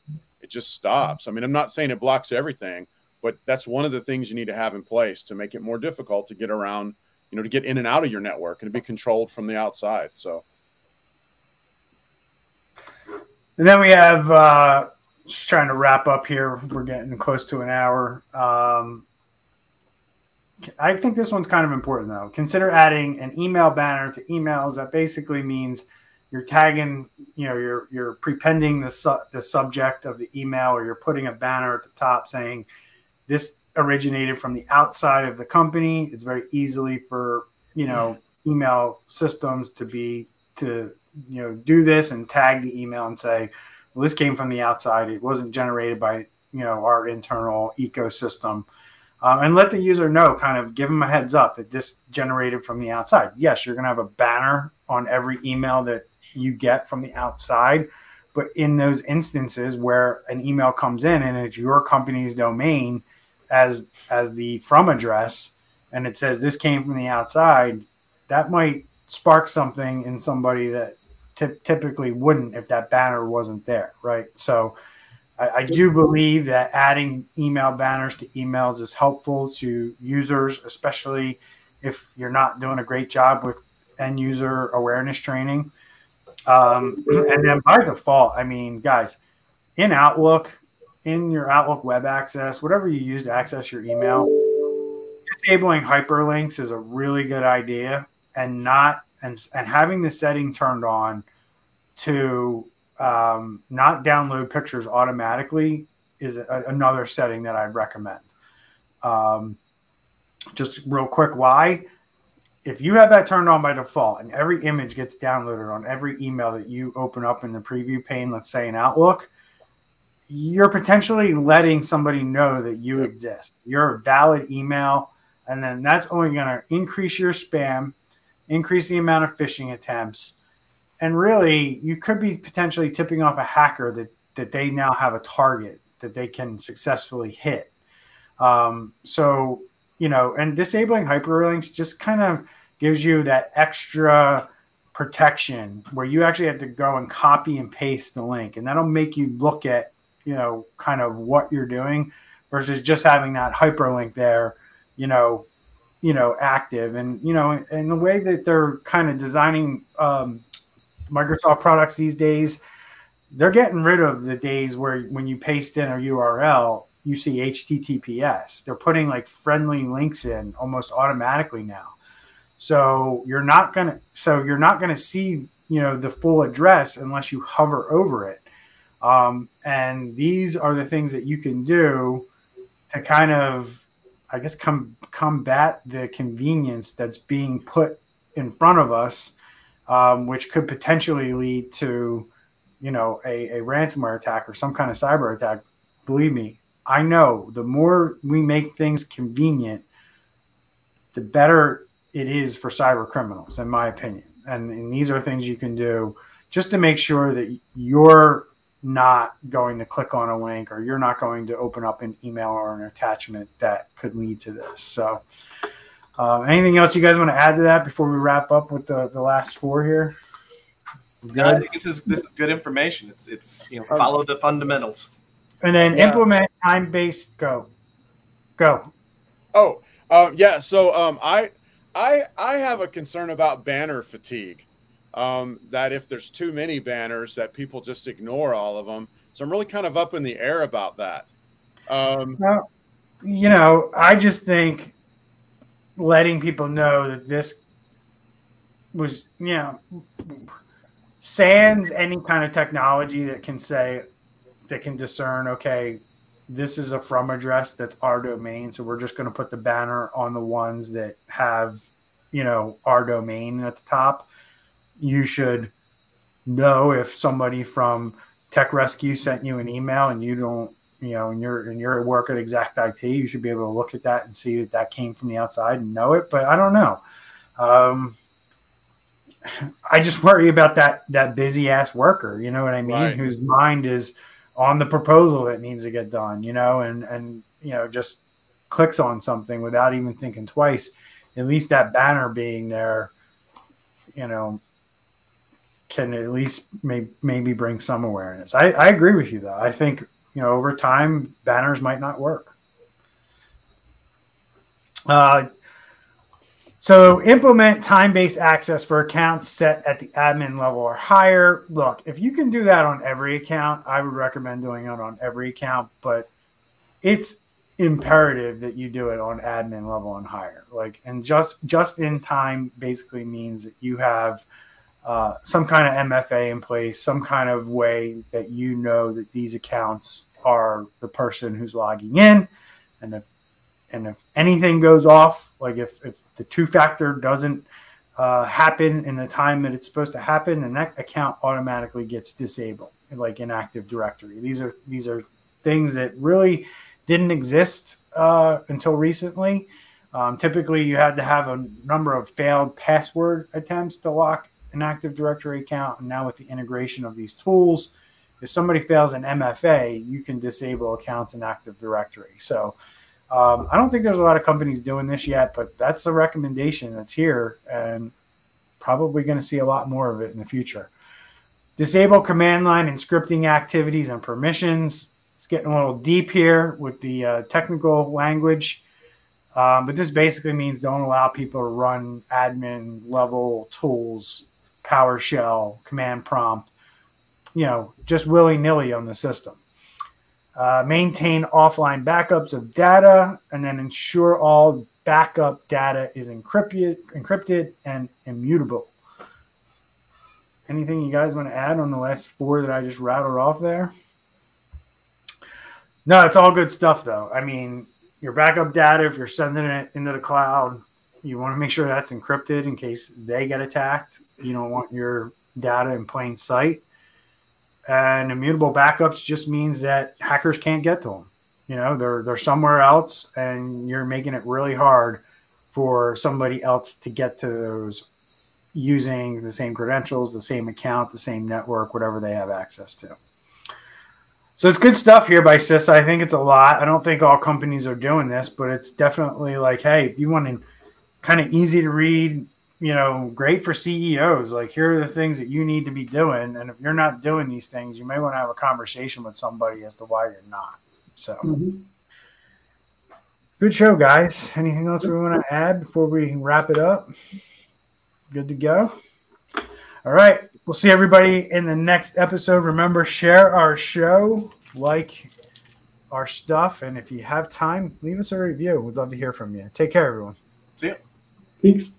stops. I mean, I'm not saying it blocks everything, but that's one of the things you need to have in place to make it more difficult to get around, to get in and out of your network and to be controlled from the outside. So, and then we have just trying to wrap up here. We're getting close to an hour. I think this one's kind of important though. Consider adding an email banner to emails. That basically means you're tagging, you're prepending the subject of the email, or you're putting a banner at the top saying this originated from the outside of the company. It's very easily for, email systems to do this and tag the email and say, well, this came from the outside. It wasn't generated by, our internal ecosystem. And let the user know, kind of give them a heads up that this generated from the outside. Yes, you're going to have a banner on every email that you get from the outside, but in those instances where an email comes in and it's your company's domain as the from address, and it says this came from the outside, that might spark something in somebody that typically wouldn't if that banner wasn't there, right? So I do believe that adding email banners to emails is helpful to users, especially if you're not doing a great job with end user awareness training. And then by default, I mean, guys, in Outlook, in your Outlook web access, whatever you use to access your email, disabling hyperlinks is a really good idea, and having the setting turned on to not download pictures automatically is another setting that I'd recommend. Just real quick, why? If you have that turned on by default and every image gets downloaded on every email that you open up in the preview pane, let's say in Outlook, you're potentially letting somebody know that you exist. You're a valid email, and then that's only going to increase your spam, increase the amount of phishing attempts, and really you could be potentially tipping off a hacker that they now have a target that they can successfully hit. So, and disabling hyperlinks just kind of gives you that extra protection where you actually have to go and copy and paste the link, and that'll make you look at, you know, kind of what you're doing versus just having that hyperlink there, you know, active. And, you know, and the way that they're kind of designing Microsoft products these days, they're getting rid of the days where when you paste in a URL, you see HTTPS. They're putting like friendly links in almost automatically now. So you're not gonna see, you know, the full address unless you hover over it. And these are the things that you can do to kind of, I guess, combat the convenience that's being put in front of us, which could potentially lead to, you know, a ransomware attack or some kind of cyber attack. Believe me, I know the more we make things convenient, the better it is for cyber criminals, in my opinion. And these are things you can do just to make sure that you're not going to click on a link, or you're not going to open up an email or an attachment that could lead to this. So anything else you guys want to add to that before we wrap up with the last four here? Good. I think this is good information. It's you know, follow the fundamentals. And then implement time-based go. Oh, yeah. So I have a concern about banner fatigue. That if there's too many banners, that people just ignore all of them. So I'm really kind of up in the air about that. Well, you know, I just think letting people know that this was, you know, sans any kind of technology that can discern, okay, this is a from address that's our domain, so we're just going to put the banner on the ones that have, you know, our domain at the top. You should know if somebody from Tech Rescue sent you an email and you don't, you know, and you're at work at Exact IT, you should be able to look at that and see that that came from the outside and know it. But I don't know. I just worry about that busy ass worker, you know what I mean? Right. Whose mind is on the proposal that needs to get done, you know, and you know, just clicks on something without even thinking twice. At least that banner being there, you know, can at least maybe bring some awareness. I agree with you though. I think, you know, over time banners might not work. So implement time-based access for accounts set at the admin level or higher. Look, if you can do that on every account, I would recommend doing it on every account, but it's imperative that you do it on admin level and higher. Like, and just in time basically means that you have some kind of MFA in place, some kind of way that you know that these accounts are the person who's logging in. And if anything goes off, like if the two-factor doesn't happen in the time that it's supposed to happen, then that account automatically gets disabled, like in Active Directory. These are things that really didn't exist until recently. Typically, you had to have a number of failed password attempts to lock an Active Directory account. And now with the integration of these tools, if somebody fails an MFA, you can disable accounts in Active Directory. So I don't think there's a lot of companies doing this yet, but that's a recommendation that's here and probably going to see a lot more of it in the future. Disable command line and scripting activities and permissions. It's getting a little deep here with the technical language, but this basically means don't allow people to run admin level tools, PowerShell, command prompt, you know, just willy-nilly on the system. Maintain offline backups of data, and then ensure all backup data is encrypted and immutable. Anything you guys want to add on the last four that I just rattled off there? No, it's all good stuff, though. I mean, your backup data, if you're sending it into the cloud, you want to make sure that's encrypted in case they get attacked. You don't want your data in plain sight. And immutable backups just means that hackers can't get to them. You know, they're somewhere else, and you're making it really hard for somebody else to get to those using the same credentials, the same account, the same network, whatever they have access to. So it's good stuff here by CISA. I think it's a lot. I don't think all companies are doing this, but it's definitely like, hey, if you want to kind of easy to read, you know, great for CEOs. Like, here are the things that you need to be doing. And if you're not doing these things, you may want to have a conversation with somebody as to why you're not. So good show, guys. Anything else we want to add before we wrap it up? Good to go. All right. We'll see everybody in the next episode. Remember, share our show, like our stuff. And if you have time, leave us a review. We'd love to hear from you. Take care, everyone. See you. Peace.